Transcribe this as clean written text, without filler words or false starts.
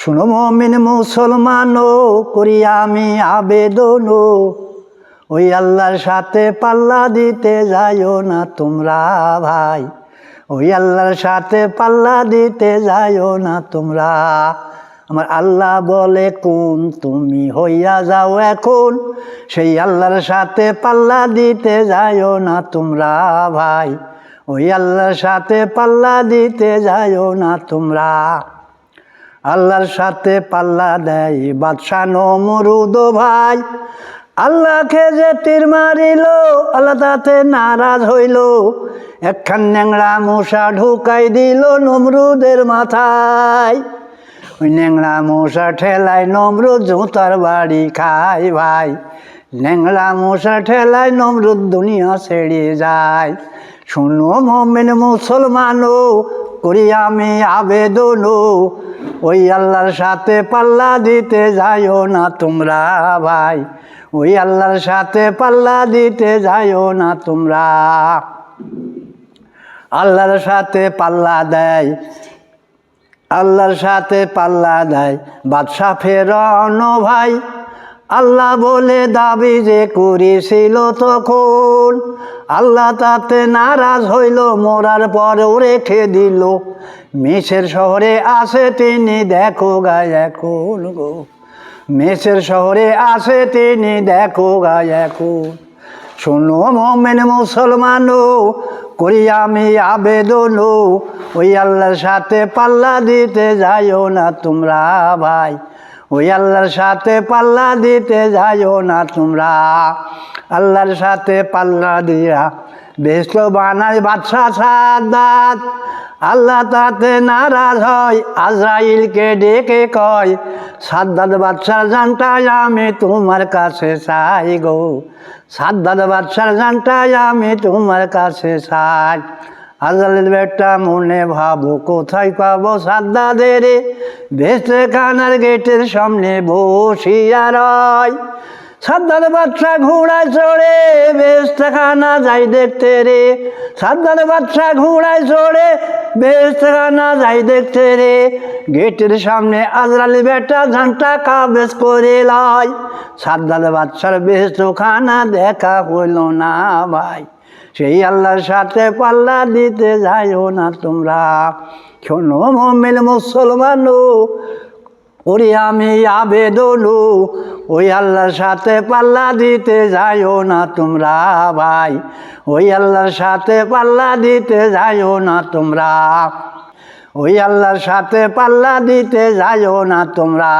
শুনো মুমিন মুসলমান করি আমি আবেদন, ওই আল্লাহর সাথে পাল্লা দিতে যাইও না তোমরা ভাই, ওই আল্লাহর সাথে পাল্লা দিতে যাইও না তোমরা। আমার আল্লাহ বলে কোন, তুমি হইয়া যাও এখন, সেই আল্লাহর সাথে পাল্লা দিতে যাইও না তোমরা ভাই, ওই আল্লাহর সাথে পাল্লা দিতে যাইও না তোমরা। আল্লাহর সাথে পাল্লা দেয় বাদশা নমরুদ ভাই, আল্লাহকে যে তীর মারিল আল্লাহ তাতে নারাজ হইল, একখান ন্যাংরা মশা ঢুকাই দিল নমরুদের মাথায়। ওই ন্যাংরা মশা ঠেলায় নমরুদ জুতার বাড়ি খায় ভাই, ন্যাংরা মশা ঠেলায় নমরুদ দুনিয়া ছেড়ে যায়। শোনো মুমিন মুসলমান করি আমি আবেদন, ওই আল্লাহর সাথে পাল্লা দিতে যাইও না তোমরা ভাই, ওই আল্লাহর সাথে পাল্লা দিতে যাইও না তোমরা। আল্লাহর সাথে পাল্লা দেয়, আল্লাহর সাথে পাল্লা দেয় বাদশা ফেরাউন ভাই, আল্লাহ বলে দাবি যে করেছিল তখন, আল্লাহ তাতে নারাজ হইল মরার পরেও রেখে দিল। মিসর শহরে আছে তিনি দেখো গায় এখন গো, মিসর শহরে আছে তিনি দেখো গায় এখন। শোনো মুমিন মুসলমান করি আমি আবেদন, ওই আল্লাহর সাথে পাল্লা দিতে যাইও না তোমরা ভাই, ওই আল্লাহর সাথে পাল্লা দিতে যাইও না তোমরা। আল্লাহর সাথে পাল্লা দিয়া বেহেশত বানায় বাদশা সাদ্দাত, আল্লাহ তাতে নারাজ হয় আজরাইলকে ডেকে কয়, সাদ্দাত বাদশার জানটাই আমি তোমার কাছে চাই গো, সাদ্দাত বাদশার জানটাই আমি তোমার কাছে চাই। আজরাইল বেটা মনে ভাবো কোথায় পাবো সাদ্দাদের, বেহেশত খানার গেটের সামনে বসিয়া রয়। সাদ্দাত বাদশা ঘোড়ায় চড়ে বেহেশত খানা যাই দেখতে রে, সাদ্দাত বাদশা ঘোড়ায় চড়ে বেহেশত খানা যাই দেখতে রে। গেটের সামনে আজরাইল বেটা ঘন্টা কাবেজ করে লয়, সাদ্দাত বাদশার বেহেশত খানা দেখা হইল না ভাই, সেই আল্লাহর সাথে পাল্লা দিতে যাইও না তোমরা। শোনো মুমিন মুসলমান করি আমি আবেদন, ওই আল্লাহর সাথে পাল্লা দিতে যাইও না তোমরা ভাই, ওই আল্লাহর সাথে পাল্লা দিতে যাইও না তোমরা, ওই আল্লাহর সাথে পাল্লা দিতে যাইও না তোমরা।